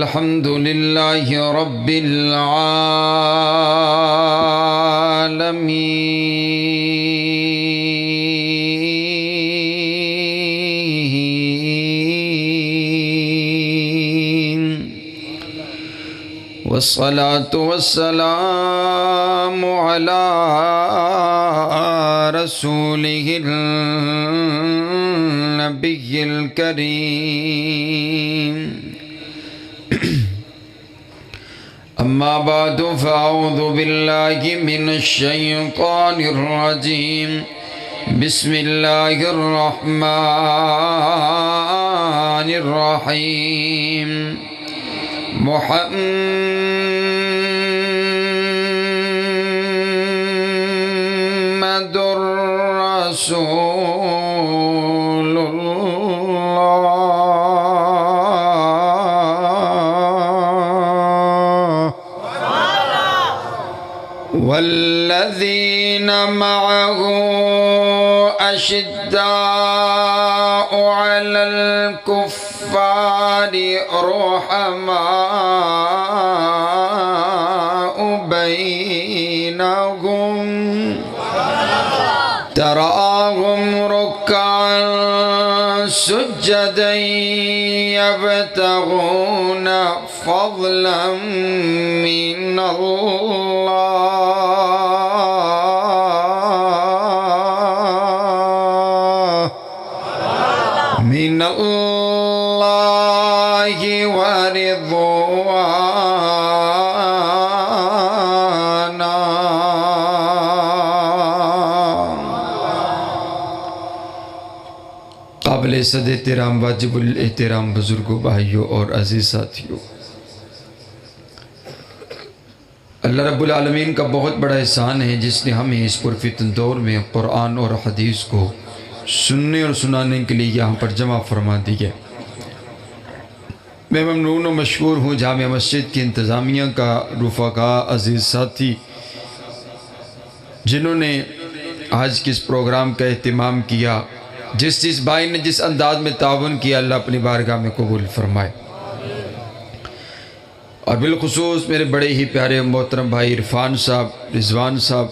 الحمد لله رب العالمين والصلاة والسلام على رسوله النبي الكريم أما بعد فأعوذ بالله من الشيطان الرجيم بسم الله الرحمن الرحيم محمد رسول والذين معه أشداء على الكفار رحماء بينهم تراهم ركعا سجدا يبتغون فضلا من الله ورضوانا قابل عزت احترام واجب الاحترام بزرگوں بھائیوں اور عزیز ساتھیوں، اللہ رب العالمین کا بہت بڑا احسان ہے جس نے ہمیں اس پرفتن دور میں قرآن اور حدیث کو سننے اور سنانے کے لیے یہاں پر جمع فرما دی ہے۔ میں ممنون و مشکور ہوں جامع مسجد کی انتظامیہ کا، رفقاء، عزیز ساتھی جنہوں نے آج کس پروگرام کا اہتمام کیا، جس بھائی نے جس انداز میں تعاون کیا، اللہ اپنی بارگاہ میں قبول فرمائے۔ اور بالخصوص میرے بڑے ہی پیارے محترم بھائی عرفان صاحب، رضوان صاحب،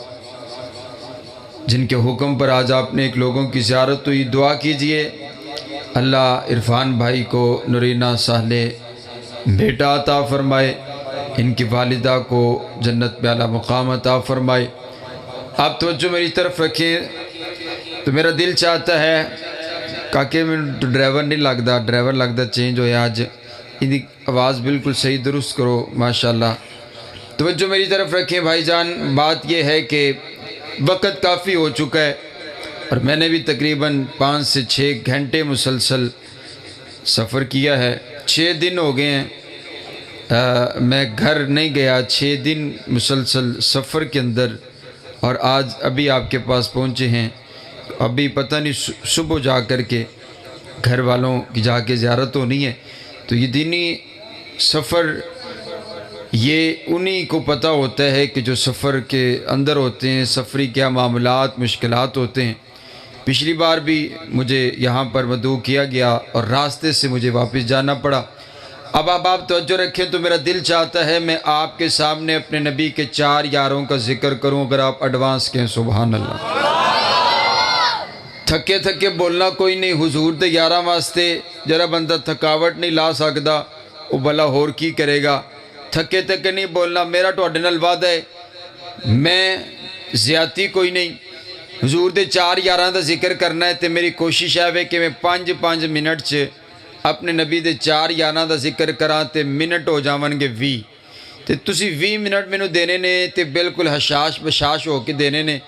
جن کے حکم پر آج آپ نے ایک لوگوں کی زیارت ہوئی، دعا کیجئے اللہ عرفان بھائی کو نورینہ صالح بیٹا عطا فرمائے، ان کی والدہ کو جنت میں اعلیٰ مقام عطا فرمائے۔ آپ توجہ میری طرف رکھیں تو میرا دل چاہتا ہے کاکے میں ڈرائیور نہیں لگتا، ڈرائیور لگتا چینج ہویا آج، ان کی آواز بالکل صحیح درست کرو ماشاءاللہ۔ توجہ میری طرف رکھیں بھائی جان، بات یہ ہے کہ وقت کافی ہو چکا ہے اور میں نے بھی تقریباً 5 سے 6 گھنٹے مسلسل سفر کیا ہے۔ 6 دن ہو گئے ہیں میں گھر نہیں گیا، 6 دن مسلسل سفر کے اندر، اور آج ابھی آپ کے پاس پہنچے ہیں۔ ابھی پتہ نہیں صبح جا کر کے گھر والوں کی جا کے زیارت ہونی ہے۔ تو یہ دینی سفر یہ انہی کو پتہ ہوتا ہے کہ جو سفر کے اندر ہوتے ہیں، سفری کیا معاملات مشکلات ہوتے ہیں۔ پچھلی بار بھی مجھے یہاں پر مدعو کیا گیا اور راستے سے مجھے واپس جانا پڑا۔ اب آپ توجہ رکھیں تو میرا دل چاہتا ہے میں آپ کے سامنے اپنے نبی کے 4 یاروں کا ذکر کروں، اگر آپ ایڈوانس کہیں سبحان اللہ۔ تھکے تھکے بولنا کوئی نہیں، حضور دے یاراں واسطے جرا بندہ تھکاوٹ نہیں لا سکتا وہ بھلا ہور کی کرے گا۔ تھکے تھکے نہیں بولنا، میرا تو نال وعدہ ہے میں زیادتی کوئی نہیں، حضور دے 4 یاراں دا ذکر کرنا ہے، تے میری کوشش ہے کہ میں 5 منٹ سے اپنے نبی دے 4 یاراں دا ذکر کراں تے منٹ ہو جاون گے 20، تے تسی 20 منٹ مینوں دینے نے تے بالکل حشاش بشاش ہو کے دینے نے۔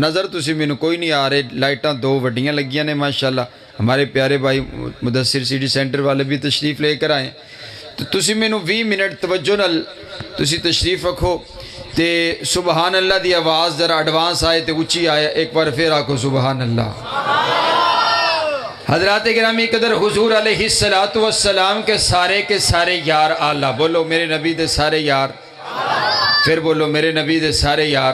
نظر تسی مینوں کوئی نہیں آ رہے، لائٹاں 2 وڈیاں لگیاں نے ماشاءاللہ۔ ہمارے پیارے بھائی مدثر سٹی سینٹر والے بھی تشریف لے کر آئے، تو تسی مینوں 20 منٹ توجہ نال تسی تشریف رکھو تے سبحان اللہ دی آواز ذرا ایڈوانس آئے تے اچھی آئے، ایک بار پھر آکھو سبحان اللہ۔ حضرات گرامی قدر، حضور علیہ السلام کے سارے یار آلہ، بولو میرے نبی دے سارے یار، پھر بولو میرے نبی دے سارے یار۔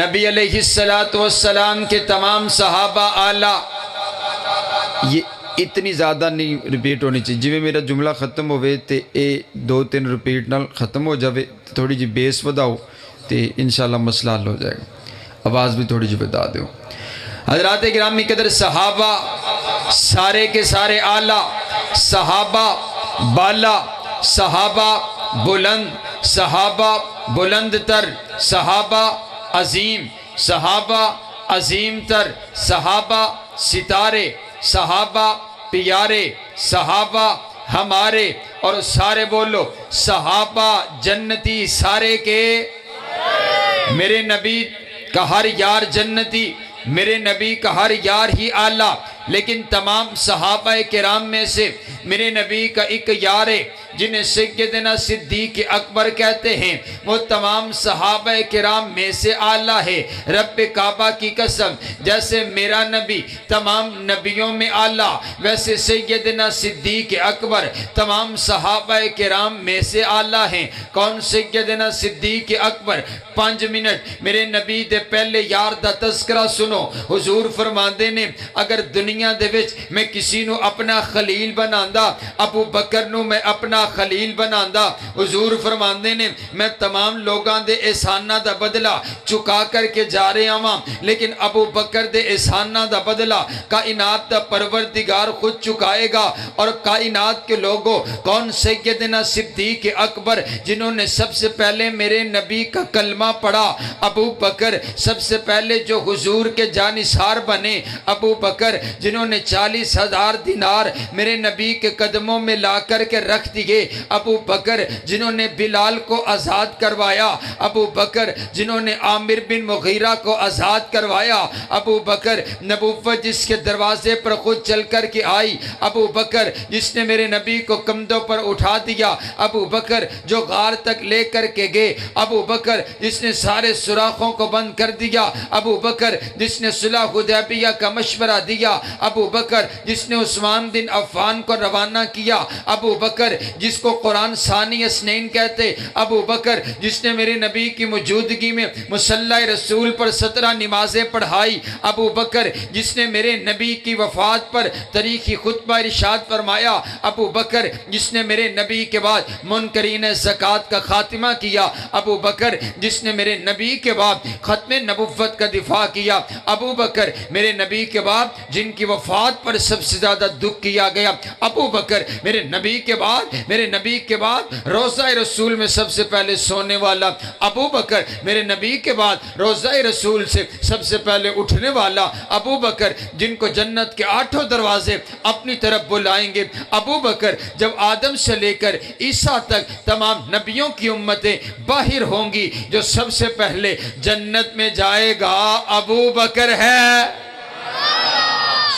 نبی علیہ السلام کے تمام صحابہ آلہ، اتنی زیادہ نہیں رپیٹ ہونی چاہیے، جی میرا جملہ ختم ہوئے تے اے 2-3 رپیٹ نال ختم ہو جاوے، تھوڑی جی بیس وداؤ تے انشاءاللہ مسئلہ حل ہو جائے گا، آواز بھی تھوڑی جی بتا دیو۔ حضرات گرامی قدر، صحابہ سارے کے سارے اعلیٰ، صحابہ بالا، صحابہ بلند، صحابہ بلند تر، صحابہ عظیم، صحابہ عظیم تر، صحابہ ستارے، صحابہ پیارے، صحابہ ہمارے، اور سارے بولو صحابہ جنتی سارے کے، میرے نبی کا ہر یار جنتی، میرے نبی کا ہر یار ہی اعلیٰ، لیکن تمام صحابہ کرام میں سے میرے نبی کا ایک یار ہے جنہیں سیدنا صدیق اکبر کہتے ہیں، وہ تمام صحابہ کرام میں سے اعلیٰ ہے۔ رب کعبہ کی قسم، جیسے میرا نبی تمام نبیوں میں اعلیٰ، ویسے سیدنا صدیق اکبر تمام صحابہ کرام میں سے اعلیٰ ہیں۔ کون سیدنا صدیق اکبر؟ 5 منٹ میرے نبی دے پہلے یار دا تذکرہ سنو۔ حضور فرماندے نے اگر دنیا دے وچ میں کسی نو اپنا خلیل بناندا، ابو بکر نو میں اپنا خلیل بناندا۔ حضور فرماندے نے میں تمام لوگاں دے احساناں دا بدلہ چکا کر کے جا رہے ہاں، لیکن ابو بکر دے احساناں دا بدلہ کائنات دا پروردگار خود چکائے گا۔ اور کائنات کے لوگوں، کون سیدنا صدیق اکبر جنہوں نے سب سے پہلے میرے نبی کا کلمہ پڑھا؟ ابو بکر۔ سب سے پہلے جو حضور کے جانثار بنے ابو بکر، جنہوں نے 40,000 دینار میرے نبی کے قدموں میں لا کر کے رکھ دیے ابو بکر، جنہوں نے بلال کو آزاد کروایا ابو بکر، جنہوں نے عامر بن مغیرہ کو آزاد کروایا ابو بکر، نبوت جس کے دروازے پر خود چل کر کے آئی ابو بکر، جس نے میرے نبی کو کندھوں پر اٹھا دیا ابو بکر، جو غار تک لے کر کے گئے ابو بکر، جس نے سارے سوراخوں کو بند کر دیا ابو بکر، جس نے صلح حدیبیہ کا مشورہ دیا ابو بکر، جس نے عثمان بن عفان کو روانہ کیا ابو بکر، جس کو قرآن ثانی اسنین کہتے ابو بکر، جس نے میرے نبی کی موجودگی میں مصلی رسول پر 17 نمازیں پڑھائی ابو بکر، جس نے میرے نبی کی وفات پر تاریخی خطبہ ارشاد فرمایا ابو بکر، جس نے میرے نبی کے بعد منکرین زکوٰۃ کا خاتمہ کیا ابو بکر، جس نے میرے نبی کے بعد ختم نبوت کا دفاع کیا ابو بکر، میرے نبی کے بعد جن کی وفات پر سب سے زیادہ دکھ کیا گیا ابو بکر، میرے نبی کے بعد روضہ رسول میں سب سے پہلے سونے والا ابو بکر، میرے نبی کے بعد روضہ رسول سے سب سے پہلے اٹھنے والا ابو بکر، جن کو جنت کے 8 دروازے اپنی طرف بلائیں گے ابو بکر، جب آدم سے لے کر عیسیٰ تک تمام نبیوں کی امتیں باہر ہوں گی، جو سب سے پہلے جنت میں جائے گا ابو بکر ہے۔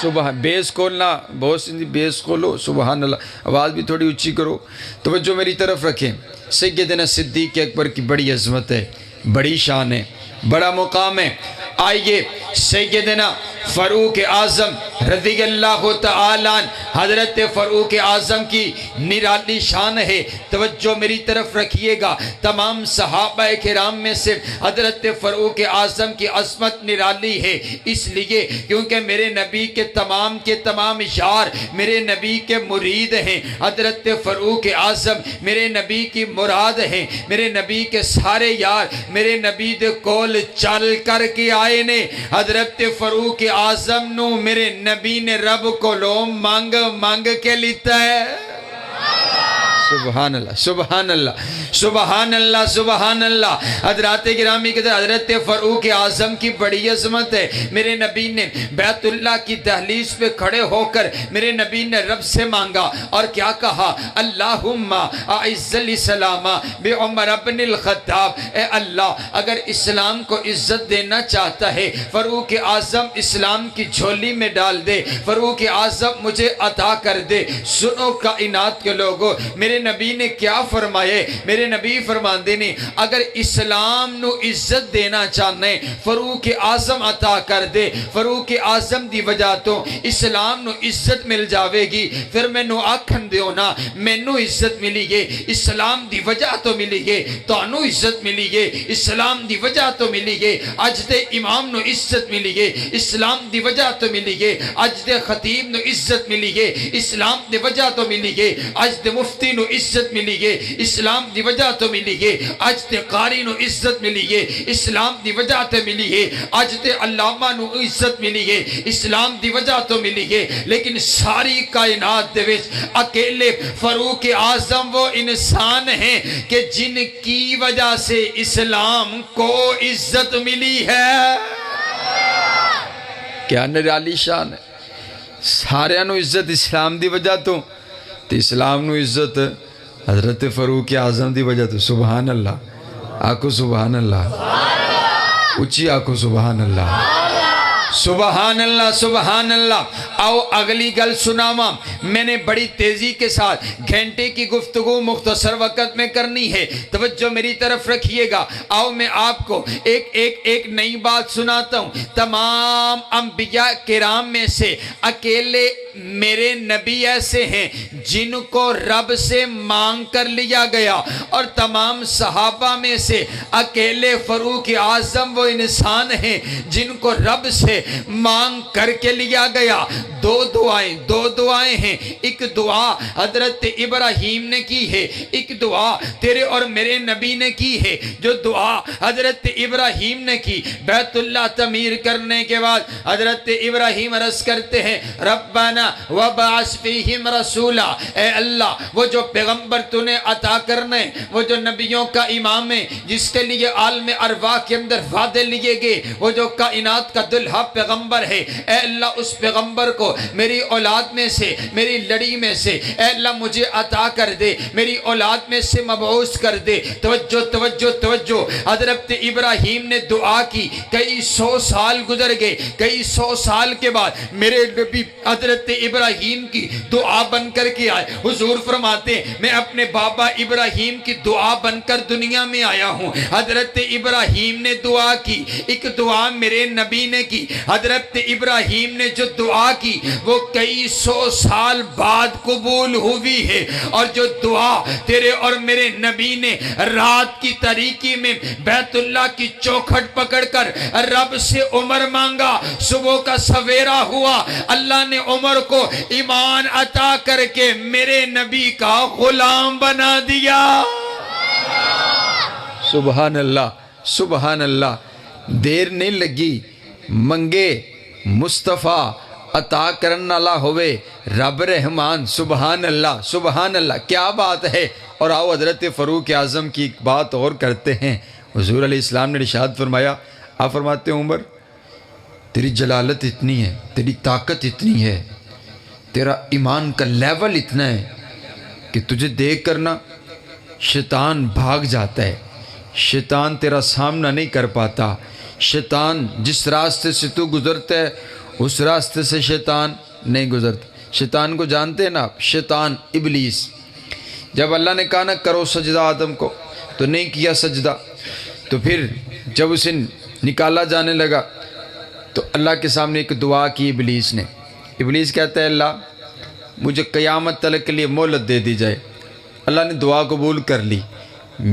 سبحان، بیس کھولنا، بہت سی بیس کھولو، سبحان اللہ، آواز بھی تھوڑی اونچی کرو، توجہ میری طرف رکھیں۔ سیدنا صدیق اکبر کی بڑی عظمت ہے، بڑی شان ہے، بڑا مقام ہے۔ آئیے سیدنا فاروق اعظم رضی اللہ تعالیٰ عنہ، حضرت فاروق اعظم کی نرالی شان ہے، توجہ میری طرف رکھیے گا۔ تمام صحابہ کرام میں سے حضرت فاروق اعظم کی عظمت نرالی ہے، اس لیے کیونکہ میرے نبی کے تمام یار میرے نبی کے مرید ہیں۔ حضرت فاروق اعظم میرے نبی کی مراد ہیں، میرے نبی کے سارے یار میرے نبی دے کول چل کر کے آئے نے۔ حضرت فاروق اعظم نو میرے نبی نے رب کو لو مانگ کے لیتا ہے۔ سبحان اللہ، سبحان اللہ، سبحان اللہ، سبحان اللہ۔ حضرات گرامی کے حضرت فاروق اعظم کی بڑی عظمت ہے۔ میرے نبی نے بیت اللہ کی دہلیز پہ کھڑے ہو کر میرے نبی نے رب سے مانگا اور کیا کہا؟ اللہم اعز الاسلام بعمر بن الخطاب، اے اللہ اگر اسلام کو عزت دینا چاہتا ہے فاروق اعظم اسلام کی جھولی میں ڈال دے، فاروق اعظم مجھے عطا کر دے۔ سنو کائنات کے لوگوں، میرے نبی نے کیا فرمائے؟ میرے نبی فرماندے نے اگر اسلام نو عزت دینا چاہنے فاروق اعظم عطا کر دے، فاروق اعظم دی وجہ تو اسلام نو عزت مل جاوے گی، پھر میں نو آکھن دیو نا میں نو عزت ملی گے، اسلام دی وجہ تو ملی گے، تو انو عزت ملی گے، اسلام دی وجہ تو ملی گے، اج دے امام نو عزت ملی گے، اسلام دی وجہ تو ملی گے، اج دے خطیب نو عزت ملی گے، اسلام دی وجہ تو ملی گے، اج دے مفتی نو عزت ملی گے، اسلام دی وجہ تو ملی گے، اج دے قاری نو عزت ملی گے، اسلام دی وجہ تو ملی گے، اج دے علامہ نو عزت ملی گے، اسلام دی وجہ تو ملی گے، لیکن ساری کائنات دے وچ اکیلے فاروق اعظم وہ انسان ہیں کہ جن کی وجہ سے اسلام کو عزت ملی ہے۔ کیا نرالی شان ہے، سارے نو عزت اسلام دی وجہ تو اسلام نو عزت حضرت فاروق اعظم دی وجہ تو۔ سبحان اللہ، آکو سبحان اللہ، اچھی آکو سبحان اللہ، سبحان اللہ، سبحان اللہ۔ آؤ اگلی گل سناواں، میں نے بڑی تیزی کے ساتھ گھنٹے کی گفتگو مختصر وقت میں کرنی ہے، توجہ میری طرف رکھیے گا۔ آؤ میں آپ کو ایک نئی بات سناتا ہوں۔ تمام انبیاء کرام میں سے اکیلے میرے نبی ایسے ہیں جن کو رب سے مانگ کر لیا گیا، اور تمام صحابہ میں سے اکیلے فاروق اعظم وہ انسان ہیں جن کو رب سے مانگ کر کے لیا گیا۔ دو دعائیں ہیں، ایک دعا حضرت ابراہیم نے کی ہے، ایک دعا تیرے اور میرے نبی نے کی ہے۔ جو دعا حضرت ابراہیم نے کی بیت اللہ تعمیر کرنے کے بعد، حضرت ابراہیم عرض کرتے ہیں ربنا وبعث فیہم رسولا، اے اللہ وہ جو پیغمبر تو نے عطا کرنے، وہ جو نبیوں کا امام ہے، جس کے لیے عالم ارواح کے اندر وعدے لیے گئے، وہ جو کائنات کا دلہا پیغمبر ہے، اے اللہ اس پیغمبر کو میری اولاد میں سے، میری لڑی میں سے اے اللہ مجھے عطا کر دے، میری اولاد میں سے مبعوث کر دے۔ توجہ توجہ توجہ، حضرت ابراہیم نے دعا کی، کئی سو سال گزر گئے، کئی سو سال کے بعد میرے نبی حضرت ابراہیم کی دعا بن کر کے آئے۔ حضور فرماتے ہیں میں اپنے بابا ابراہیم کی دعا بن کر دنیا میں آیا ہوں۔ حضرت ابراہیم نے دعا کی، ایک دعا میرے نبی نے کی۔ حضرت ابراہیم نے جو دعا کی وہ کئی سو سال بعد قبول ہوئی ہے، اور جو دعا تیرے اور میرے نبی نے رات کی تاریکی میں بیت اللہ کی چوکھٹ پکڑ کر رب سے عمر مانگا، صبح کا سویرا ہوا، اللہ نے عمر کو ایمان عطا کر کے میرے نبی کا غلام بنا دیا۔ سبحان اللہ، سبحان اللہ۔ دیر نہیں لگی، منگے مصطفیٰ عطا کرن والا ہوئے رب رحمان۔ سبحان اللہ، سبحان اللہ، کیا بات ہے۔ اور آؤ حضرت فاروق اعظم کی ایک بات اور کرتے ہیں۔ حضور علیہ السلام نے ارشاد فرمایا، آپ فرماتے ہیں عمر تیری جلالت اتنی ہے، تیری طاقت اتنی ہے، تیرا ایمان کا لیول اتنا ہے کہ تجھے دیکھ کرنا شیطان بھاگ جاتا ہے، شیطان تیرا سامنا نہیں کر پاتا۔ شیطان جس راستے سے تو گزرتا ہے اس راستے سے شیطان نہیں گزرتا۔ شیطان کو جانتے ہیں نا آپ، شیطان ابلیس۔ جب اللہ نے کہا نہ کرو سجدہ آدم کو تو نہیں کیا سجدہ، تو پھر جب اسے نکالا جانے لگا تو اللہ کے سامنے ایک دعا کی ابلیس نے۔ ابلیس کہتا ہے اللہ مجھے قیامت تلک کے لیے مہلت دے دی جائے۔ اللہ نے دعا قبول کر لی۔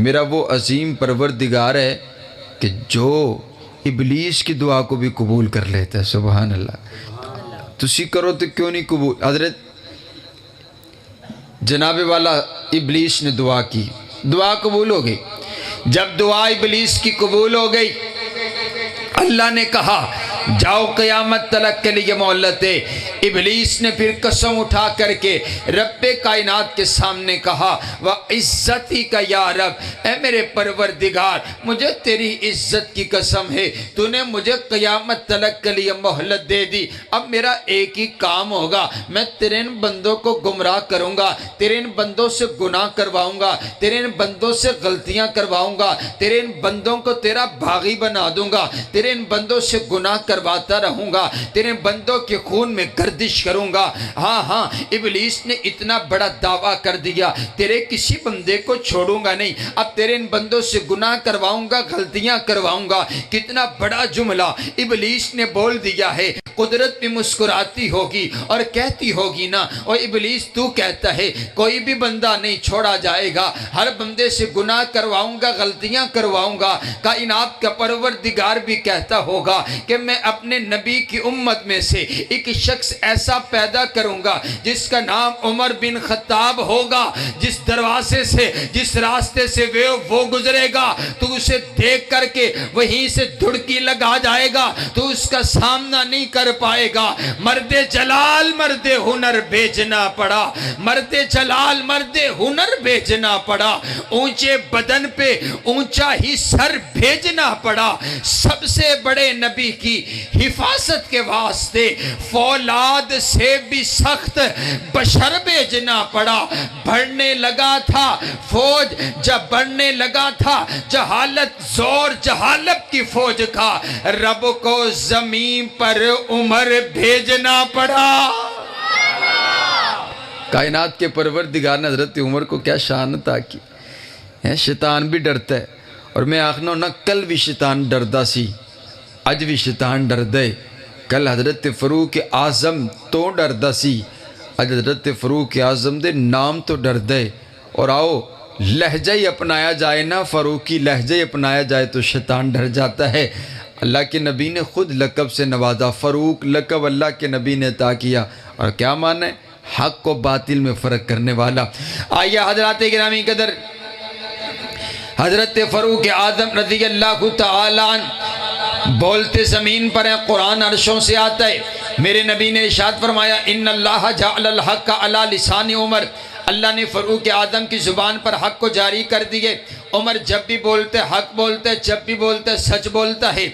میرا وہ عظیم پروردگار ہے کہ جو ابلیس کی دعا کو بھی قبول کر لیتا ہے۔ سبحان اللہ۔ تسی کرو تو کیوں نہیں قبول؟ حضرت جناب والا ابلیس نے دعا کی، دعا قبول ہو گئی۔ جب دعا ابلیس کی قبول ہو گئی، اللہ نے کہا جاؤ قیامت تلک کے لیے مہلت ہے۔ ابلیس نے پھر قسم اٹھا کر کے رب کائنات کے سامنے کہا وعزتی کا یا رب، اے میرے پروردگار مجھے تیری عزت کی قسم ہے، تو نے مجھے قیامت تلک کے لیے مہلت دے دی۔ اب میرا ایک ہی کام ہوگا، میں تیرے ان بندوں کو گمراہ کروں گا، تیرے ان بندوں سے گناہ کرواؤں گا، تیرے ان بندوں سے غلطیاں کرواؤں گا، تیرے ان بندوں کو تیرا باغی بنا دوں گا، تیرے ان بندوں سے گناہ کرواتا رہوں گا، تیرے بندوں کے خون میں گردش کروں گا۔ ہاں ہاں ابلیس نے اتنا بڑا دعویٰ کر دیا، تیرے کسی بندے کو چھوڑوں گا نہیں، اب تیرے ان بندوں سے گناہ کرواؤں گا، غلطیاں کرواؤں گا۔ کتنا بڑا جملہ ابلیس نے بول دیا ہے۔ قدرت بھی مسکراتی ہوگی اور کہتی ہوگی نا، اور ابلیس تو کہتا ہے کوئی بھی بندہ نہیں چھوڑا جائے گا، ہر بندے سے گناہ کرواؤں گا، غلطیاں کرواؤں گا۔ کائنات کا پروردگار بھی کہتا ہوگا کہ میں اپنے نبی کی امت میں سے ایک شخص ایسا پیدا کروں گا جس کا نام عمر بن خطاب ہوگا، جس دروازے سے جس راستے سے وہ گزرے گا تو اسے دیکھ کر کے وہیں سے دھڑکی لگا جائے گا، تو اس کا سامنا نہیں کر پائے گا۔ مرد جلال مرد ہنر بھیجنا پڑا، مرد جلال مرد ہنر بھیجنا پڑا، اونچے بدن پہ اونچا ہی سر بھیجنا پڑا، سب سے بڑے نبی کی حفاظت کے واسطے فولاد سے بھی سخت بشر بھیجنا پڑا۔ بڑھنے لگا تھا فوج، جب بڑھنے لگا تھا جہالت، زور جہالت کی فوج کا، رب کو زمین پر عمر بھیجنا پڑا۔ کائنات کے پروردگار نے حضرت عمر کو کیا شان عطا کی ہے۔ شیطان بھی ڈرتا ہے، اور میں آخنا نہ کل بھی شیطان ڈردا سی، اج بھی شیطان ڈردا ہے۔ کل حضرت فاروق اعظم تو ڈردا سی، اج حضرت فاروق اعظم دے نام تو ڈردا ہے۔ اور آؤ لہجہ ہی اپنایا جائے نا، فاروقی لہجہ ہی اپنایا جائے تو شیطان ڈر جاتا ہے۔ اللہ کے نبی نے خود لقب سے نوازا، فاروق لقب اللہ کے نبی نے عطا کیا، اور کیا معنی ہے؟ حق و باطل میں فرق کرنے والا۔ آئیے حضرات گرامی قدر، حضرت فاروق اعظم رضی اللہ تعالیٰ عنہ بولتے زمین پر ہیں، قرآن عرشوں سے آتا ہے۔ میرے نبی نے ارشاد فرمایا ان اللہ جعل الحق علی لسان عمر، اللہ نے فاروق اعظم کی زبان پر حق کو جاری کر دیے۔ عمر جب بھی بولتے حق بولتے، جب بھی بولتے سچ بولتا ہے۔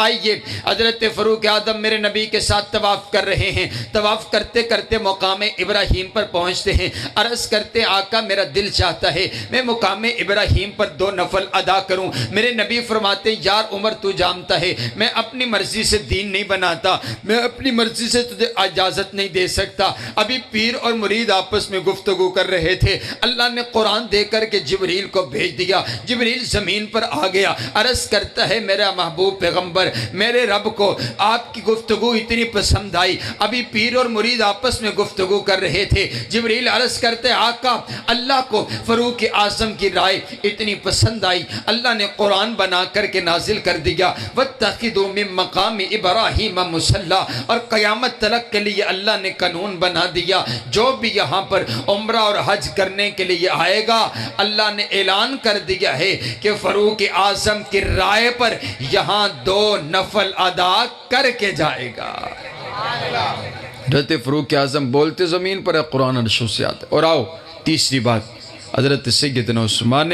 آئیے حضرت فاروق اعظم میرے نبی کے ساتھ طواف کر رہے ہیں، طواف کرتے کرتے مقام ابراہیم پر پہنچتے ہیں، عرض کرتے آقا میرا دل چاہتا ہے میں مقام ابراہیم پر 2 نفل ادا کروں۔ میرے نبی فرماتے ہیں یار عمر تو جانتا ہے میں اپنی مرضی سے دین نہیں بناتا، میں اپنی مرضی سے تجھے اجازت نہیں دے سکتا۔ ابھی پیر اور مرید آپس میں گفتگو کر رہے تھے، اللہ نے قرآن دے کر کے جبریل کو بھیج دیا۔ جبریل زمین پر آ گیا، عرض کرتا ہے میرا محبوب پیغمبر میرے رب کو آپ کی گفتگو اتنی پسند آئی۔ ابھی پیر اور مرید آپس میں گفتگو کر رہے تھے، جبریل عرض کرتے آقا اللہ کو فاروق اعظم کی رائے اتنی پسند آئی، اللہ نے قرآن بنا کر کے نازل کر دیا وَاتَّخِذُوا مِن مَّقَامِ إِبْرَاهِيمَ مُصَلًّى، اور قیامت تلک کے لیے اللہ نے قانون بنا دیا جو بھی یہاں پر عمرہ اور حج کرنے کے لیے آئے گا، اللہ نے اعلان کر دیا ہے کہ فاروق اعظم کی رائے پر یہاں 2 نفل ادا کر کے جائے گا۔ حضرت فاروق اعظم بولتے زمین پر ہے، قرآن عرشوں سے آتا ہے۔ اور آؤ تیسری بات، حضرت سیدنا عثمان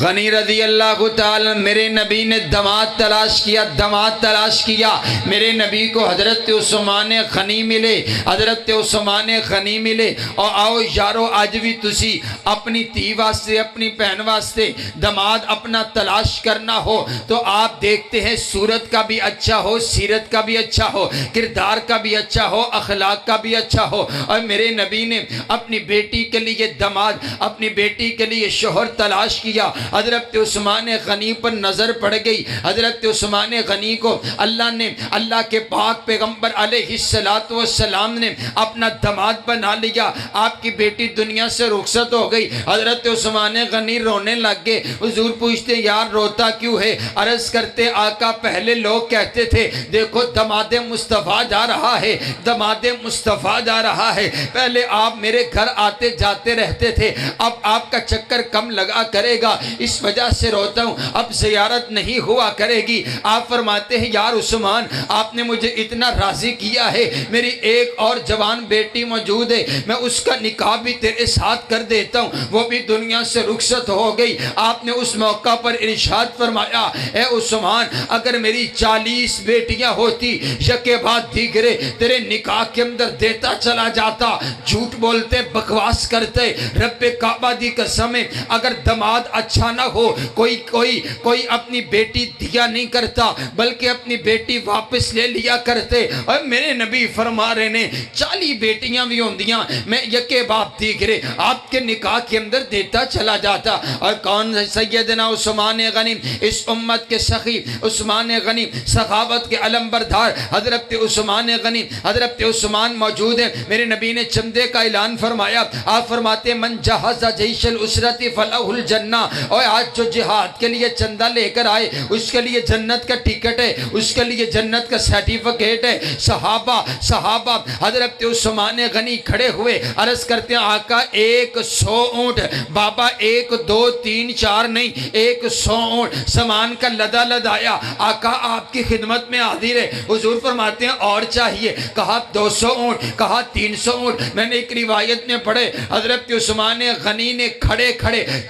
غنی رضی اللہ تعالی، میرے نبی نے داماد تلاش کیا، داماد تلاش کیا، میرے نبی کو حضرت عثمان غنی ملے، حضرت عثمان غنی ملے۔ اور آؤ یارو آج بھی تسی اپنی تی واسطے اپنی بہن واسطے داماد اپنا تلاش کرنا ہو تو آپ دیکھتے ہیں صورت کا بھی اچھا ہو، سیرت کا بھی اچھا ہو، کردار کا بھی اچھا ہو، اخلاق کا بھی اچھا ہو۔ اور میرے نبی نے اپنی بیٹی کے لیے داماد، اپنی بیٹی کے لیے شوہر تلاش کیا۔ حضرت عثمان غنی پر نظر پڑ گئی، حضرت عثمان غنی کو اللہ نے، اللہ کے پاک پیغمبر علیہ السلام نے اپنا داماد بنا لیا۔ آپ کی بیٹی دنیا سے رخصت ہو گئی، حضرت عثمان غنی رونے لگ گئے۔ حضور پوچھتے یار روتا کیوں ہے؟ عرض کرتے آقا پہلے لوگ کہتے تھے دیکھو داماد مصطفیٰ جا رہا ہے، داماد مصطفیٰ جا رہا ہے، پہلے آپ میرے گھر آتے جاتے رہتے تھے، اب آپ کا چکر کم لگا کرے گا، اس وجہ سے روتا ہوں، اب زیارت نہیں ہوا کرے گی۔ آپ فرماتے ہیں یار عثمان آپ نے مجھے اتنا راضی کیا ہے، میری ایک اور جوان بیٹی موجود ہے، میں اس کا نکاح بھی تیرے ساتھ کر دیتا ہوں، وہ بھی دنیا سے رخصت ہو گئی۔ آپ نے اس موقع پر ارشاد فرمایا اے عثمان اگر میری 40 بیٹیاں ہوتی یکے بعد دیگرے تیرے نکاح کے اندر دیتا چلا جاتا۔ جھوٹ بولتے، بکواس کرتے، رب کعبہ دی قسم اگر داماد بادشاہ نہ ہو، کوئی اپنی بیٹی دیا نہیں کرتا بلکہ اپنی بیٹی واپس لے لیا کرتے۔ اور میرے نبی فرما رہے نے 40 بیٹیاں بھی ہوندیاں، میں یکے باپ دی گرے آپ کے نکاح کے اندر دیتا چلا جاتا۔ اور کون سیدنا عثمان غنی، اس امت کے سخی عثمان غنی، سخاوت کے علم بردار حضرت عثمان غنی، حضرت عثمان موجود ہیں۔ میرے نبی نے چندے کا اعلان فرمایا، آپ فرماتے من جہز جیش الاسرت فلہ الجنہ، اور آج جو جہاد کے لیے چندہ لے کر آئے اس کے لیے جنت کا ٹکٹ ہے، اس کے لیے جنت کا سرٹیفکیٹ ہے۔ صحابہ حضرت عثمان غنی کھڑے ہوئے عرض کرتے ہیں آقا 100 اونٹ، بابا 1 2 3 4 نہیں 100 اونٹ سامان کا لدا لدایا، آقا آپ کی خدمت میں حاضر ہے۔ حضور فرماتے ہیں اور چاہیے، کہا 200 اونٹ، کہا 300 اونٹ۔ میں نے ایک روایت میں پڑھے حضرت عثمان غنی نے کھڑے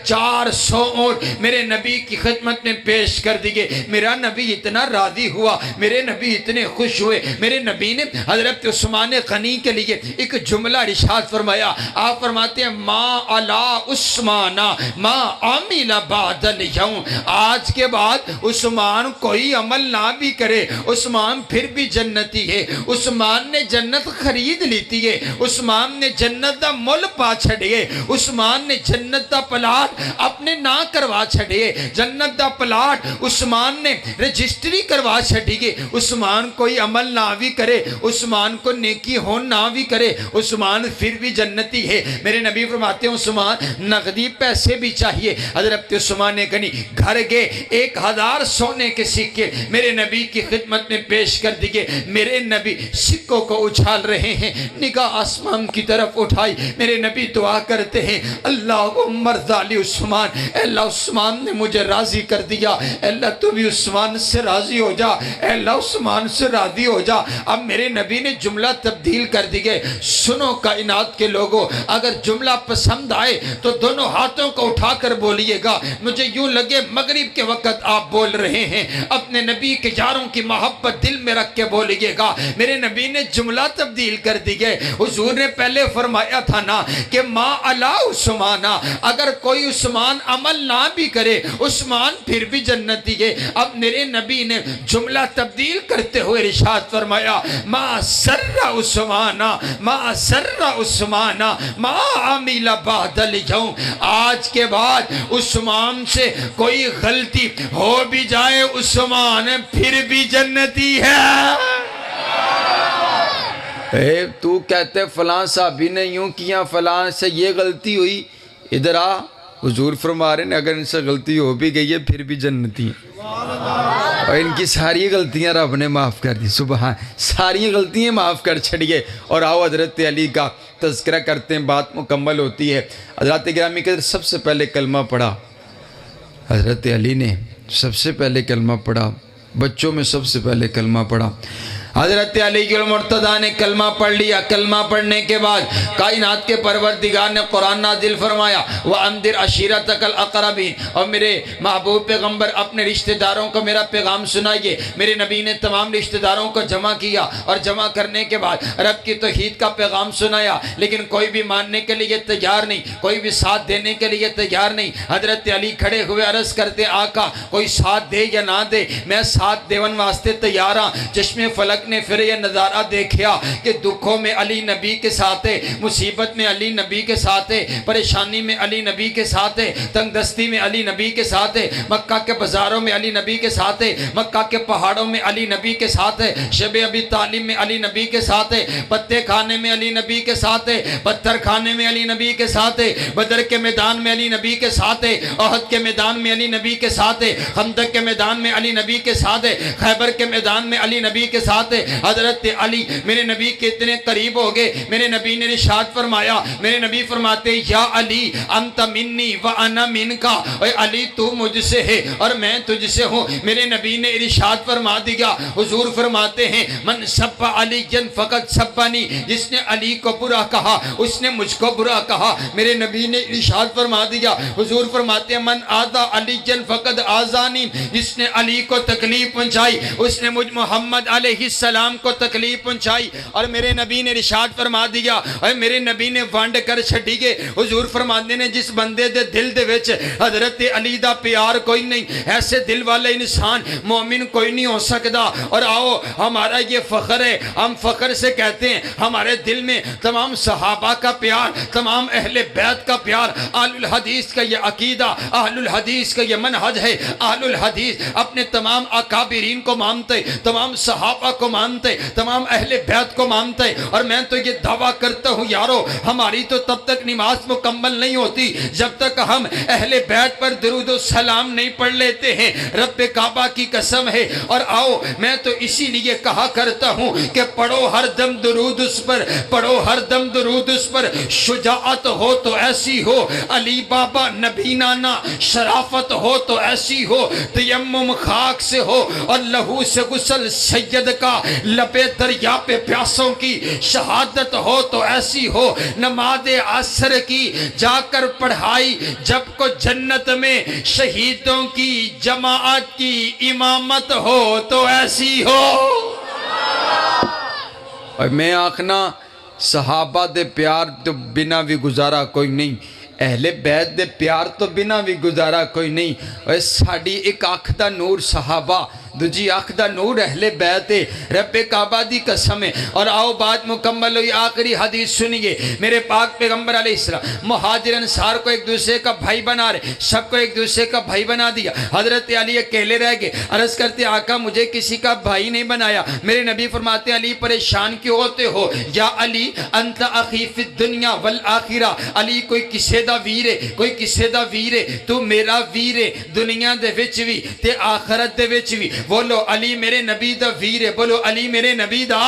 400 اونٹ میرے نبی کی خدمت میں پیش کر دیے۔ میرا نبی اتنا راضی ہوا، میرے نبی اتنے خوش ہوئے، میرے نبی نے حضرت عثمان غنی کے لیے ایک جملہ ارشاد فرمایا۔ آپ فرماتے ہیں ما علی عثمان ما عمل بعد اليوم، آج کے بعد عثمان کوئی عمل نہ بھی کرے عثمان پھر بھی جنتی ہے۔ عثمان نے جنت خرید لیتی ہے، عثمان نے جنت دا مول پا چھڑیے، عثمان نے جنت دا پلاٹ اپنے نہ کروا چھڑیے، جنت دا پلاٹ عثمان نے رجسٹری کروا چھڑیے۔ عثمان کوئی عمل نہ بھی کرے، عثمان کو نیکی ہون نہ بھی کرے، عثمان پھر بھی جنتی ہے۔ میرے نبی فرماتے ہیں عثمان نقدی پیسے بھی چاہیے، حضرت عثمان غنی گھر گئے 1000 سونے کے سکے میرے نبی کی خدمت میں پیش کر دیے۔ میرے نبی سکوں کو اچھال رہے ہیں، نگاہ آسمان کی طرف اٹھائی، میرے نبی دعا کرتے ہیں اللہم ارض علی عثمان، اے اللہ عثمان نے مجھے راضی کر دیا، اے اللہ تو بھی عثمان سے راضی ہو جا، اے اللہ عثمان سے راضی ہو جا۔ اب میرے نبی نے جملہ تبدیل کر دیے۔ سنو کائنات کے لوگوں، اگر جملہ پسند آئے تو دونوں ہاتھوں کو اٹھا کر بولیے گا، مجھے یوں لگے مغرب کے وقت آپ بول رہے ہیں، اپنے نبی کے یاروں کی محبت دل میں رکھ کے بولیے گا۔ میرے نبی نے جملہ تبدیل کر دیے۔ حضور نے پہلے فرمایا تھا نا کہ ما علی عثمان، اگر کوئی عثمان عمل نہ بھی کرے عثمان پھر بھی جنتی ہے۔ اب میرے نبی نے جملہ تبدیل کرتے ہوئے ارشاد فرمایا ما سر عثمان ما سر عثمان ما عمل بعد اليوم، آج کے بعد عثمان سے کوئی غلطی ہو بھی جائے عثمان پھر بھی جنتی ہے۔ اے تو کہتے فلاں صحابی نے یوں کیا، فلاں سے یہ غلطی ہوئی، ادھر آ، حضور فرما رہے ہیں اگر ان سے غلطی ہو بھی گئی ہے پھر بھی جنتی ہے، اور ان کی ساری غلطیاں رب نے معاف کر دی۔ سبحان، ساری غلطیاں معاف کر چھڑیے اور آؤ حضرت علی کا تذکرہ کرتے ہیں، بات مکمل ہوتی ہے۔ حضرت گرامی کے سب سے پہلے کلمہ پڑھا حضرت علی نے، سب سے پہلے کلمہ پڑھا، بچوں میں سب سے پہلے کلمہ پڑھا حضرت علی کے مرتضیٰ نے کلمہ پڑھ لیا۔ کلمہ پڑھنے کے بعد کائنات کے پروردگار نے قرآن نازل فرمایا وَأَنذِرْ عَشِيرَتَكَ الْأَقْرَبِينَ، اور میرے محبوب پیغمبر اپنے رشتہ داروں کو میرا پیغام سنائیے۔ میرے نبی نے تمام رشتہ داروں کو جمع کیا اور جمع کرنے کے بعد رب کی توحید کا پیغام سنایا، لیکن کوئی بھی ماننے کے لیے تیار نہیں، کوئی بھی ساتھ دینے کے لیے تیار نہیں۔ حضرت علی کھڑے ہوئے عرض کرتے آقا کوئی ساتھ دے یا نہ دے میں ساتھ دیون واسطے تیار ہاں۔ چشم فلک نے پھر یہ نظارہ دیکھیا کہ دکھوں میں علی نبی کے ساتھ ہے، مصیبت میں علی نبی کے ساتھ ہے، پریشانی میں علی نبی کے ساتھ ہے، تنگ دستی میں علی نبی کے ساتھ ہے، مکہ کے بازاروں میں علی نبی کے ساتھ ہے، مکہ کے پہاڑوں میں علی نبی کے ساتھ ہے، شب ابی طالب میں علی نبی کے ساتھ ہے، پتے کھانے میں علی نبی کے ساتھ ہے، پتھر کھانے میں علی نبی کے ساتھ ہے، بدر کے میدان میں علی نبی کے ساتھ ہے، احد کے میدان میں علی نبی کے ساتھ ہے، خندق کے میدان میں علی نبی کے ساتھ ہے، خیبر کے میدان میں علی نبی کے ساتھ ہے۔ حضرت علی میرے نبی کے اتنے قریب ہو گئے، میرے نبی نے ارشاد فرمایا، میرے نبی فرماتے یا علی انت منی وانا منکا، اے علی تو مجھ سے ہے اور میں تجھ سے ہوں۔ میرے نبی نے ارشاد فرما دیا، حضور فرماتے ہیں من سب علی فقط سبنی، جس نے علی کو برا کہا اس نے مجھ کو برا کہا۔ میرے نبی نے ارشاد فرما دیا، حضور فرماتے ہیں من آذا علی فقط آذانی، جس نے علی کو تکلیف پہنچائی اس نے مجھ محمد علیہ السلام کو تکلیف پہنچائی اور میرے نبی نے ارشاد فرما دیا اور میرے نبی نے ونڈ کر چھڈی گے. حضور فرماندے نے جس بندے دے دل دے وچ حضرت علی دا پیار کوئی نہیں، ایسے دل والے انسان مومن کوئی نہیں ہو سکتا. اور آؤ ہمارا یہ فخر ہے، ہم فخر سے کہتے ہیں ہمارے دل میں تمام صحابہ کا پیار، تمام اہل بیت کا پیار، اہل الحدیث کا یہ عقیدہ، اہل الحدیث کا یہ منہج ہے. اہل الحدیث اپنے تمام اکابرین کو مانتے، تمام صحابہ کو مانتے، تمام اہل بیت کو مانتے. اور میں تو یہ دعویٰ کرتا ہوں یارو، ہماری تو تب تک نماز مکمل نہیں ہوتی جب تک ہم اہل بیت پر درود و سلام نہیں پڑھ لیتے ہیں. رب کعبہ کی قسم ہے. اور آؤ میں تو اسی لیے کہا کرتا ہوں کہ پڑھو ہر دم درود اس پر، پڑھو ہر دم درود اس پر. شجاعت ہو تو ایسی ہو علی بابا نبی نانا، شرافت ہو تو ایسی ہو، تیمم خاک سے ہو اور لہو سے غسل سید کا، لبے دریا پہ پیاسوں کی شہادت ہو تو ایسی ہو. نماز عصر کی جا کر پڑھائی جب کو جنت میں شہیدوں کی جماعت کی امامت ہو تو ایسی ہو. اور میں آخنا صحابہ دے پیار تو بنا بھی گزارا کوئی نہیں، اہل بیت دے پیار تو بنا بھی گزارا کوئی نہیں. اور ساڑی ایک آنکھ دا نور صحابہ، دوجی آنکھ دا نور اہل بیت ہے. رب کعبہ دی قسم ہے. اور آؤ بات مکمل ہوئی، آخری حدیث سنیے. میرے پاک پیغمبر علیہ السلام مہاجر انصار کو ایک دوسرے کا بھائی بنا رہے، سب کو ایک دوسرے کا بھائی بنا دیا. حضرت علی اکیلے رہ گئے، عرض کرتے آقا مجھے کسی کا بھائی نہیں بنایا. میرے نبی فرماتے علی پریشان کیوں ہوتے ہو؟ یا علی انت اخی فی الدنیا والآخرہ. علی کوئی کسے دا ویر ہے، کوئی کسے دا ویر ہے، تو میرا ویر ہے دنیا دے وچ بھی تے آخرت دے وچ بھی. بولو علی میرے نبی دا ویر ہے، بولو علی میرے نبی دا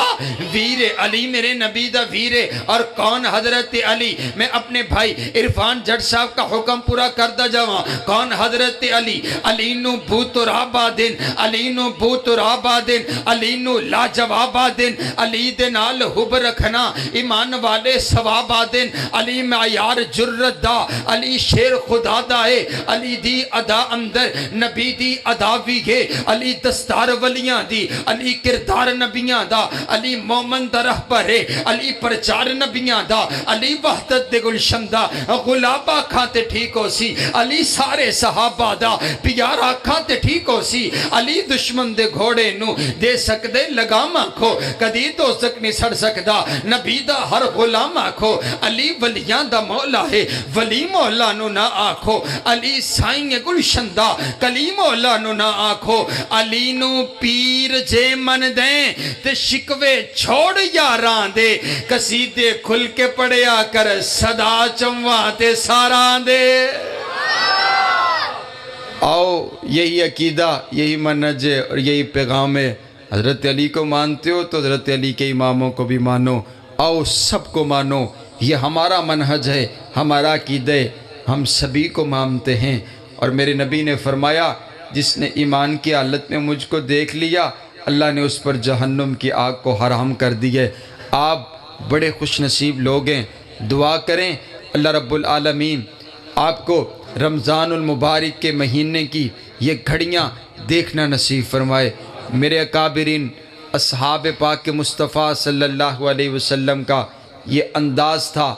ویر ہے، علی میرے نبی دا ویر ہے. اور کون؟ حضرت علی. میں اپنے بھائی عرفان جٹ صاحب کا حکم پورا کرتا جاواں. کون؟ حضرت علی. علی نو بوت رابا دن، علی نو بوت رابا دن، علی نو لاجوابا دن، علی دے نال حب رکھنا ایمان والے ثوابا دن. علی معیار جرت دا، علی شیر خدا دا ہے. علی دی ادا اندر نبی دی ادا بھی ہے. علی دستار ولیاں دی، علی کردار نبیاں دا، علی مومن دا رہبر ہے، علی پرچار نبیاں دا، علی وحدت دے گلشن دا. غلابہ کھاتے ٹھیک ہو سی علی سارے صحابہ دا پیارا کھاتے ٹھیک ہو سی. علی دشمن دے گھوڑے نو دے سکدے لگام آکھو، کدی دوزک نہیں سڑ سکدا نبی دا ہر غلام آکھو. علی ولیاں دا مولا ہے، ولی مولا نو نہ آکھو. علی سائیں گلشن دا، کلی مولا نو نہ آکھو. علی نو پیر جے من دیں تے شکوے چھوڑ یاران دے، قصیدے کھل کے پڑھیا کر صدا چمواں تے ساران دے. آؤ یہی عقیدہ، یہی منہج ہے اور یہی پیغام ہے. حضرت علی کو مانتے ہو تو حضرت علی کے اماموں کو بھی مانو. آؤ سب کو مانو، یہ ہمارا منہج ہے، ہمارا عقیدہ ہے، ہم سبھی کو مانتے ہیں. اور میرے نبی نے فرمایا جس نے ایمان کی حالت میں مجھ کو دیکھ لیا اللہ نے اس پر جہنم کی آگ کو حرام کر دی ہے. آپ بڑے خوش نصیب لوگ ہیں. دعا کریں اللہ رب العالمین آپ کو رمضان المبارک کے مہینے کی یہ گھڑیاں دیکھنا نصیب فرمائے. میرے اکابرین اصحاب پاک کے مصطفیٰ صلی اللہ علیہ وسلم کا یہ انداز تھا.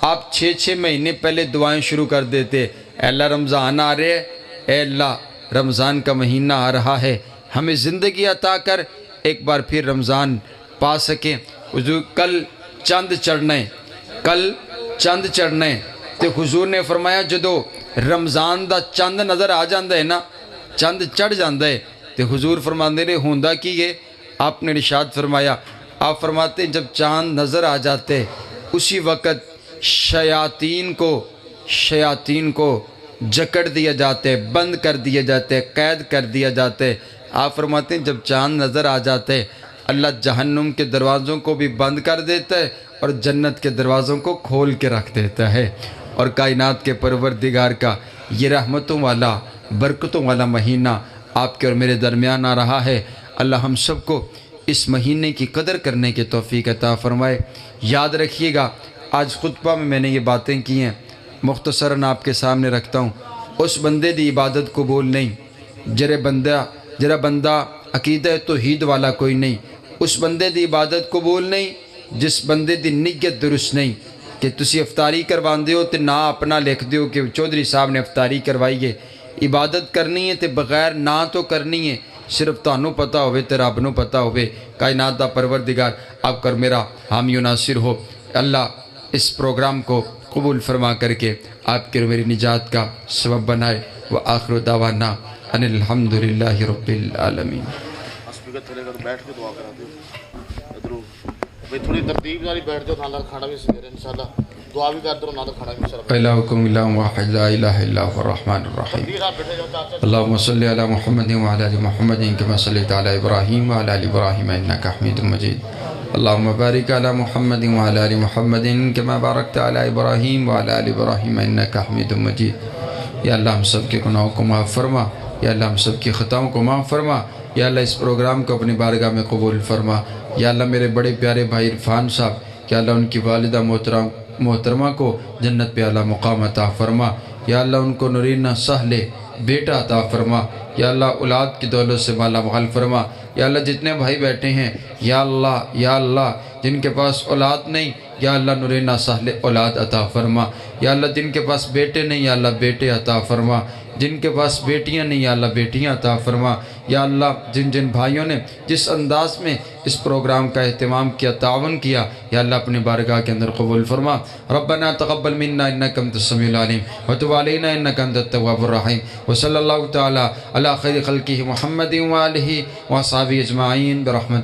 آپ 6 مہینے پہلے دعائیں شروع کر دیتے. اے اللہ رمضان آ رہے، اے اللہ رمضان کا مہینہ آ رہا ہے، ہمیں زندگی عطا کر ایک بار پھر رمضان پا سکیں. حضور کل چند چڑھنے، کل چند چڑھنے تے حضور نے فرمایا جدو رمضان دا چند نظر آ جاندہ ہے نا، چند چڑھ جاندہ ہے تے حضور فرماندے نے ہوندہ کی ہے. آپ نے ارشاد فرمایا، آپ فرماتے ہیں جب چاند نظر آ جاتے اسی وقت شیاطین کو جکڑ دیا جاتے، بند کر دیا جاتے، قید کر دیا جاتے. آپ فرماتے ہیں جب چاند نظر آ جاتے اللہ جہنم کے دروازوں کو بھی بند کر دیتا ہے اور جنت کے دروازوں کو کھول کے رکھ دیتا ہے. اور کائنات کے پروردگار کا یہ رحمتوں والا برکتوں والا مہینہ آپ کے اور میرے درمیان آ رہا ہے. اللہ ہم سب کو اس مہینے کی قدر کرنے کی توفیق عطا فرمائے. یاد رکھیے گا آج خطبہ میں نے یہ باتیں کی ہیں، مختصراً آپ کے سامنے رکھتا ہوں. اس بندے دی عبادت قبول نہیں جرا بندہ عقیدہ توحید والا کوئی نہیں. اس بندے دی عبادت قبول نہیں جس بندے دی نیت درست نہیں کہ تسی افطاری کرواندے ہو تے نا اپنا لکھ دیو کہ چودھری صاحب نے افطاری کروائی ہے۔ عبادت کرنی ہے تے بغیر نا تو کرنی ہے، صرف تانوں پتہ ہوئے تے رب نوں پتہ ہوئے۔ کائنات دا پروردگار آپ کر میرا حامی و ناصر ہو، اللہ اس پروگرام کو قبول فرما کر کے آپ کے میری نجات کا سبب بنائے۔ وآخر دعوانا ان الحمدللہ رب العالمین۔ اسپیکر تھلے کر بیٹھ کے دعا کرا دیو ادھروں بھئی تھوڑی ترتیب نال بیٹھ جاؤ تھاں کھانا بھی سکے انشاءاللہ دعا بھی کر دو نال کھانا بھی انشاءاللہ۔ الہکم الہ واحد لا الہ الا هو الرحمن الرحیم۔ اللہم صلی علی محمد وعلی آل محمد کما صلیت علی ابراہیم وعلی آل ابراہیم انک حمید مجید۔ اللہم بارک علی محمد وعلی آل محمد کما بارکت علی ابراہیم وعلی آل ابراہیم انک حمید مجید۔ یا اللہ ہم سب کے گناہوں کو معاف فرما، یا اللہ ہم سب کی خطاؤں کو معاف فرما، یا اللہ اس پروگرام کو اپنی بارگاہ میں قبول فرما۔ یا اللہ میرے بڑے پیارے بھائی عرفان صاحب، یا اللہ ان کی والدہ محترمہ کو جنت پہ اعلیٰ مقام عطا فرما۔ یا اللہ ان کو نورینہ سہلے بیٹا عطا فرما۔ یا اللہ اولاد کی دولت سے مالا مال فرما۔ یا اللہ جتنے بھائی بیٹھے ہیں یا اللہ جن کے پاس اولاد نہیں یا اللہ نورینہ سہل اولاد عطا فرما۔ یا اللہ جن کے پاس بیٹے نہیں یا اللہ بیٹے عطا فرما، جن کے پاس بیٹیاں نہیں یا اللہ بیٹیاں عطا فرما۔ یا اللہ جن جن بھائیوں نے جس انداز میں اس پروگرام کا اہتمام کیا، تعاون کیا، یا اللہ اپنی بارگاہ کے اندر قبول فرما۔ ربنا تقبل منا انک انت السمیع العلیم وتب علینا انک انت التواب الرحیم، وصلی اللہ تعالی علی خیر خلقہ محمد وآلہ وصحبہ اجمعین برحمتک